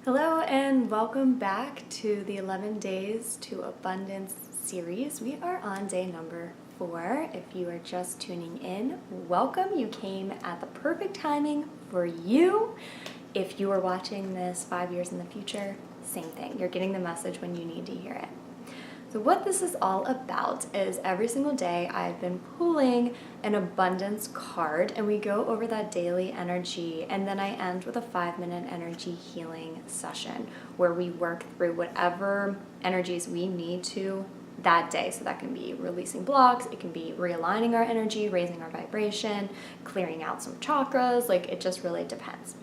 Hello and welcome back to the 11 Days to Abundance series. We are on day number 4. If you are just tuning in, welcome. You came at the perfect timing for you. If you are watching this 5 years in the future, same thing. You're getting the message when you need to hear it. So what this is all about is every single day I've been pulling an abundance card and we go over that daily energy, and then I end with a 5-minute energy healing session where we work through whatever energies we need to that day. So that can be releasing blocks, it can be realigning our energy, raising our vibration, clearing out some chakras, like it just really depends.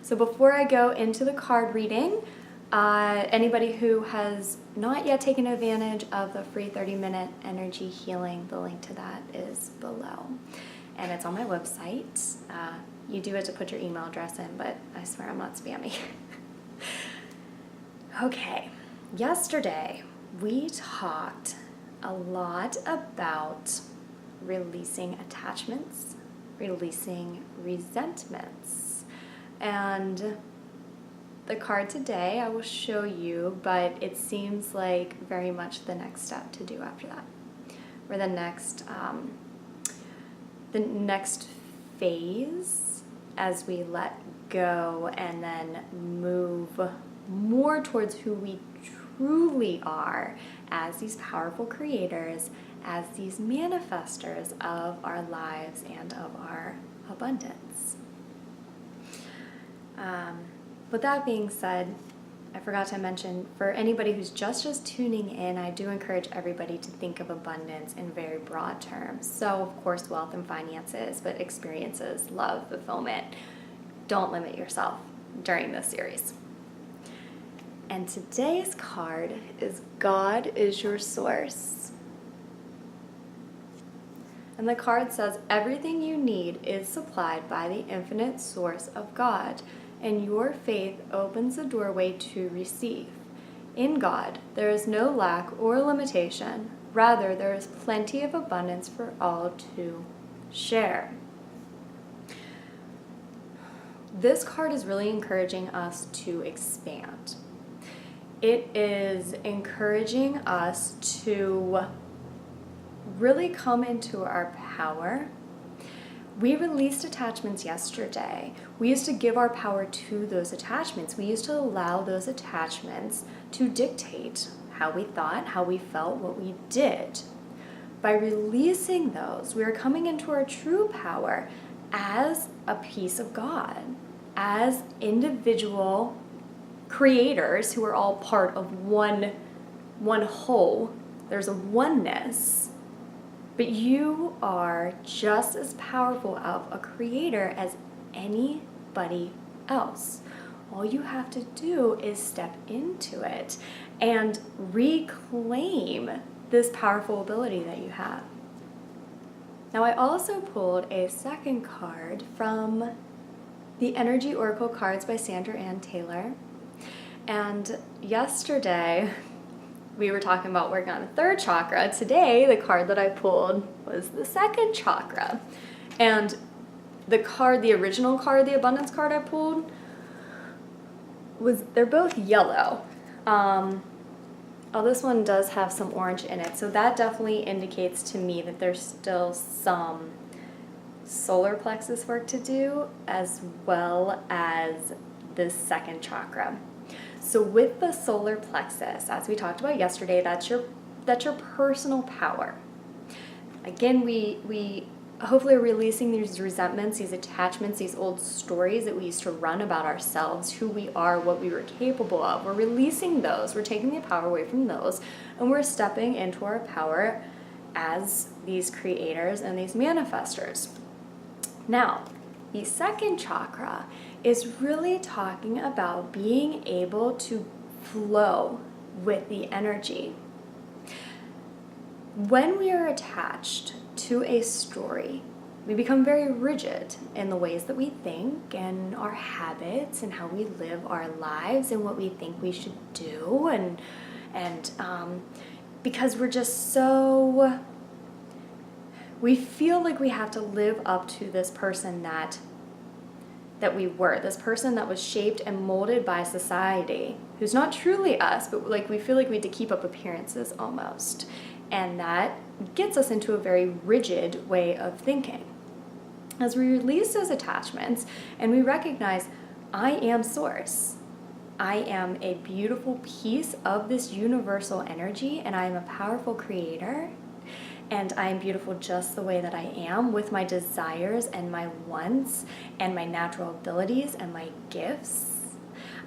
So before I go into the card reading, anybody who has not yet taken advantage of the free 30-minute energy healing, the link to that is below. And it's on my website. You do have to put your email address in, but I swear I'm not spammy. Okay, yesterday we talked a lot about releasing attachments, releasing resentments, and the card today I will show you, but it seems like very much the next step to do after that, or the next phase as we let go and then move more towards who we truly are as these powerful creators, as these manifestors of our lives and of our abundance. With that being said, I forgot to mention, for anybody who's just tuning in, I do encourage everybody to think of abundance in very broad terms. So, of course, wealth and finances, but experiences, love, fulfillment. Don't limit yourself during this series. And today's card is God is your source. And the card says, everything you need is supplied by the infinite source of God, and your faith opens the doorway to receive. In God, there is no lack or limitation. Rather, there is plenty of abundance for all to share. This card is really encouraging us to expand. It is encouraging us to really come into our power. We released attachments yesterday. We used to give our power to those attachments. We used to allow those attachments to dictate how we thought, how we felt, what we did. By releasing those, we are coming into our true power as a piece of God, as individual creators who are all part of one whole. There's a oneness. But you are just as powerful of a creator as anybody else. All you have to do is step into it and reclaim this powerful ability that you have. Now, I also pulled a second card from the Energy Oracle cards by Sandra Ann Taylor. And yesterday, we were talking about working on the third chakra. Today, the card that I pulled was the second chakra. And the original card, the abundance card I pulled, they're both yellow. This one does have some orange in it. So that definitely indicates to me that there's still some solar plexus work to do, as well as the second chakra. So with the solar plexus, as we talked about yesterday, that's your personal power. Again, we hopefully are releasing these resentments, these attachments, these old stories that we used to run about ourselves, who we are, what we were capable of. We're releasing those. We're taking the power away from those, and we're stepping into our power as these creators and these manifestors. Now, the second chakra is really talking about being able to flow with the energy. When we are attached to a story, we become very rigid in the ways that we think and our habits and how we live our lives and what we think we should do, and because we're just so, we feel like we have to live up to this person that that we were, this person that was shaped and molded by society, who's not truly us, but like we feel like we had to keep up appearances almost. And that gets us into a very rigid way of thinking. As we release those attachments and we recognize, I am source. I am a beautiful piece of this universal energy, and I am a powerful creator. And I am beautiful just the way that I am, with my desires and my wants and my natural abilities and my gifts.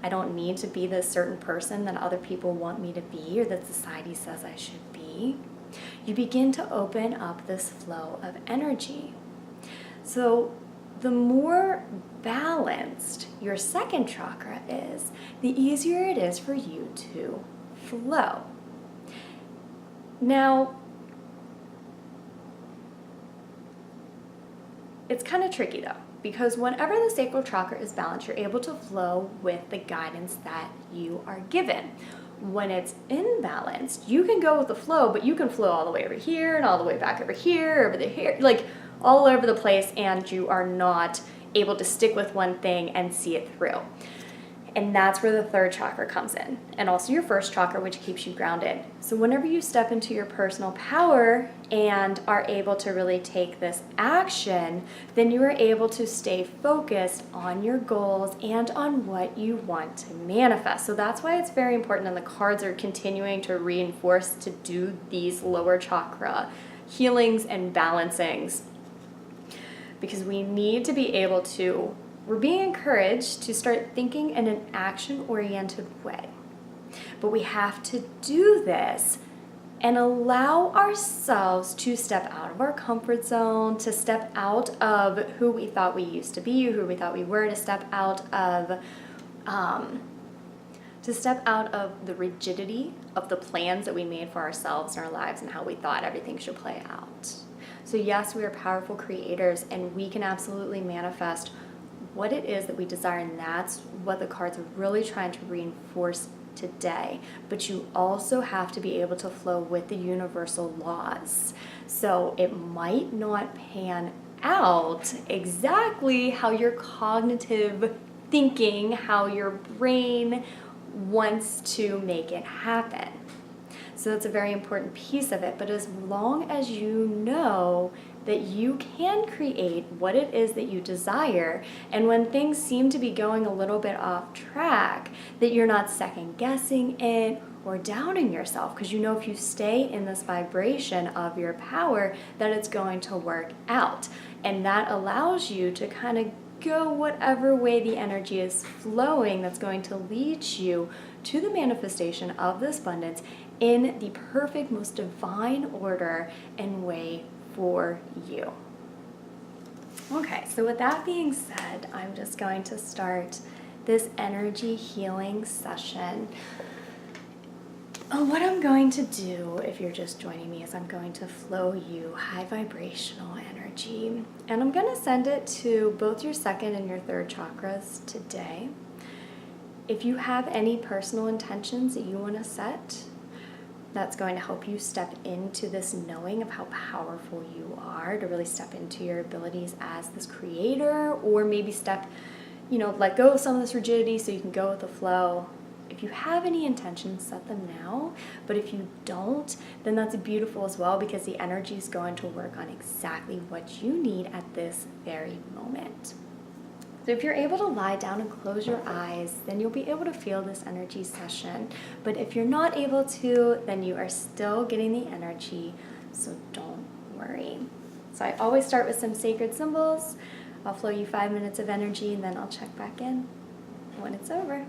I don't need to be this certain person that other people want me to be or that society says I should be. You begin to open up this flow of energy. So the more balanced your second chakra is, the easier it is for you to flow. Now, it's kind of tricky though, because whenever the sacral chakra is balanced, you're able to flow with the guidance that you are given. When it's imbalanced, you can go with the flow, but you can flow all the way over here and all the way back over here, over here, like all over the place, and you are not able to stick with one thing and see it through. And that's where the third chakra comes in, and also your first chakra, which keeps you grounded. So whenever you step into your personal power and are able to really take this action, then you are able to stay focused on your goals and on what you want to manifest. So that's why it's very important, and the cards are continuing to reinforce to do these lower chakra healings and balancings, because we need to be able to, we're being encouraged to start thinking in an action-oriented way. But we have to do this and allow ourselves to step out of our comfort zone, to step out of who we thought we used to be, who we thought we were, to step out of the rigidity of the plans that we made for ourselves and our lives and how we thought everything should play out. So yes, we are powerful creators, and we can absolutely manifest what it is that we desire, and that's what the cards are really trying to reinforce today. But you also have to be able to flow with the universal laws. So it might not pan out exactly how your cognitive thinking, how your brain wants to make it happen. So that's a very important piece of it. But as long as you know that you can create what it is that you desire, and when things seem to be going a little bit off track, that you're not second guessing it or doubting yourself, because you know if you stay in this vibration of your power, that it's going to work out. And that allows you to kind of go whatever way the energy is flowing, that's going to lead you to the manifestation of this abundance in the perfect, most divine order and way for you. Okay, so with that being said, I'm just going to start this energy healing session. What I'm going to do, if you're just joining me, is I'm going to flow you high vibrational energy, and I'm going to send it to both your second and your third chakras today. If you have any personal intentions that you want to set, that's going to help you step into this knowing of how powerful you are, to really step into your abilities as this creator, or maybe let go of some of this rigidity so you can go with the flow. If you have any intentions, set them now. But if you don't, then that's beautiful as well, because the energy is going to work on exactly what you need at this very moment. So if you're able to lie down and close your eyes, then you'll be able to feel this energy session. But if you're not able to, then you are still getting the energy, so don't worry. So I always start with some sacred symbols. I'll flow you 5 minutes of energy, and then I'll check back in when it's over.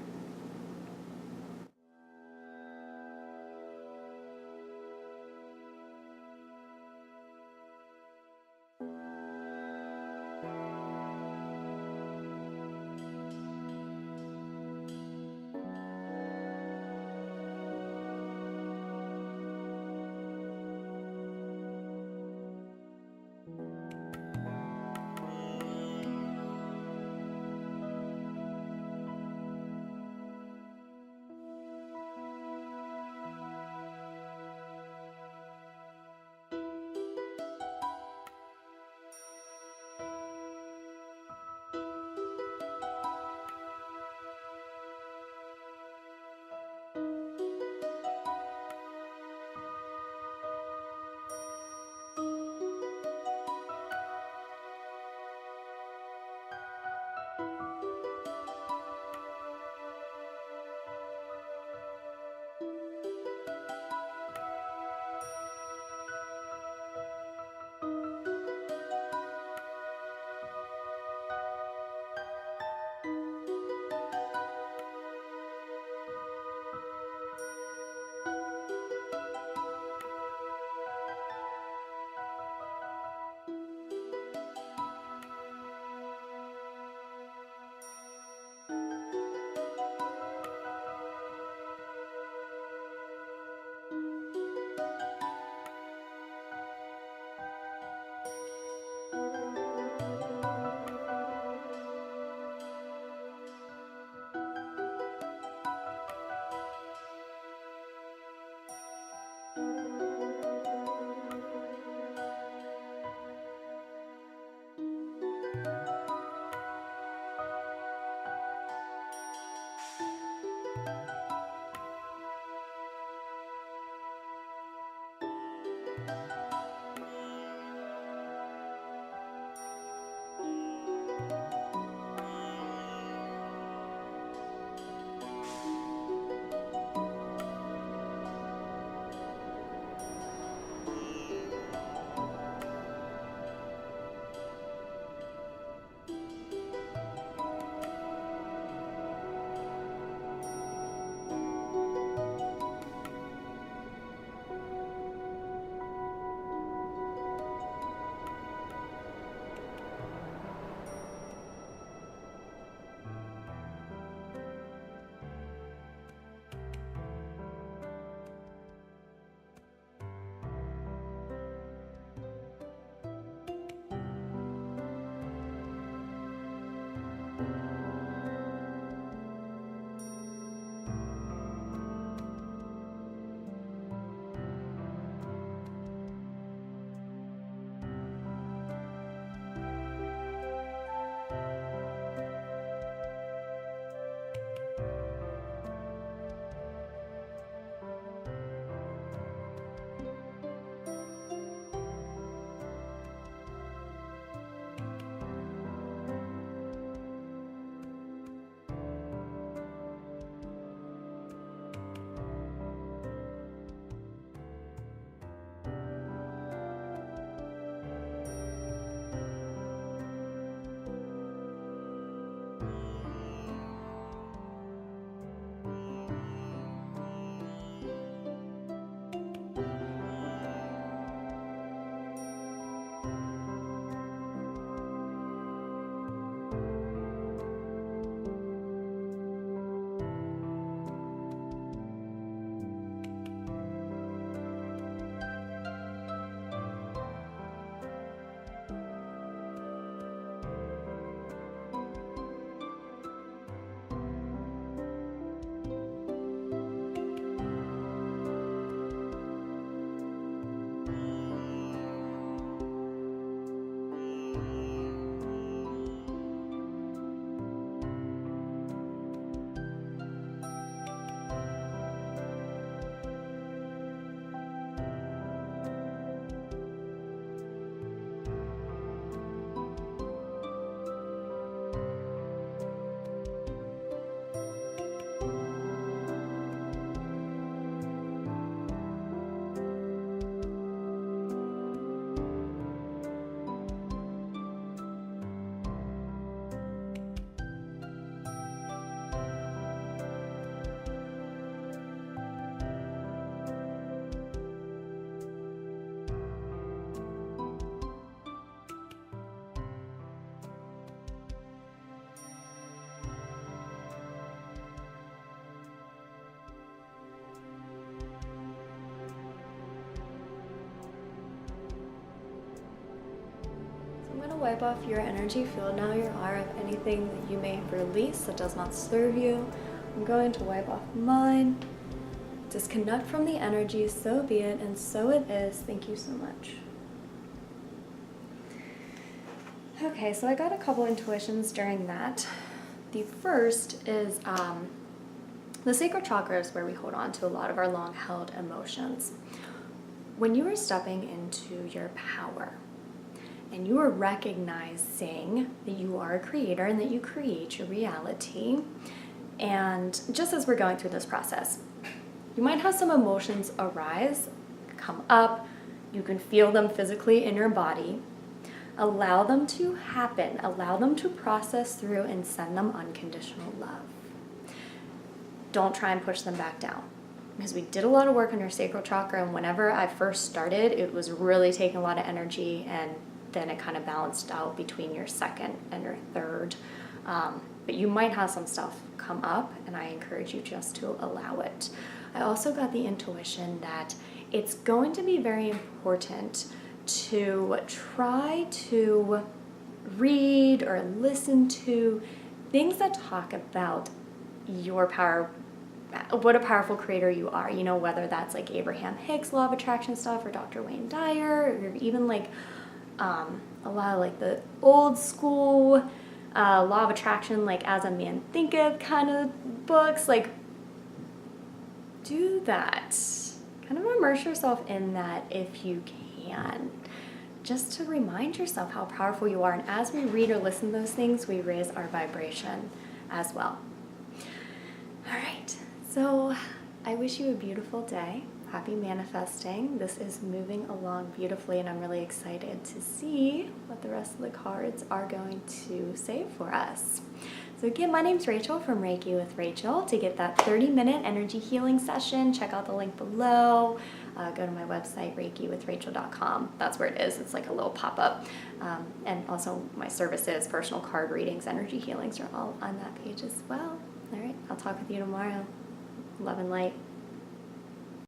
I'm going to wipe off your energy field now, your aura, of anything that you may have released that does not serve you. I'm going to wipe off mine. Disconnect from the energy, so be it, and so it is. Thank you so much. Okay, so I got a couple intuitions during that. The first is the sacral chakra is where we hold on to a lot of our long-held emotions. When you are stepping into your power, and you are recognizing that you are a creator and that you create your reality. And just as we're going through this process, you might have some emotions arise, come up. You can feel them physically in your body. Allow them to happen. Allow them to process through and send them unconditional love. Don't try and push them back down. Because we did a lot of work on your sacral chakra, and whenever I first started, it was really taking a lot of energy, and then it kind of balanced out between your second and your third. But you might have some stuff come up, and I encourage you just to allow it. I also got the intuition that it's going to be very important to try to read or listen to things that talk about your power, what a powerful creator you are, you know, whether that's like Abraham Hicks law of attraction stuff, or Dr. Wayne Dyer, or even like a lot of like the old school law of attraction, like As a Man Thinketh kind of books. Like, do that. Kind of immerse yourself in that if you can, just to remind yourself how powerful you are. And as we read or listen to those things, we raise our vibration as well. All right, so I wish you a beautiful day. Happy manifesting. This is moving along beautifully, and I'm really excited to see what the rest of the cards are going to say for us. So again, my name's Rachel from Reiki with Rachel. To get that 30-minute energy healing session, check out the link below. Go to my website, reikiwithrachel.com. That's where it is. It's like a little pop-up. And also my services, personal card readings, energy healings are all on that page as well. All right, I'll talk with you tomorrow. Love and light.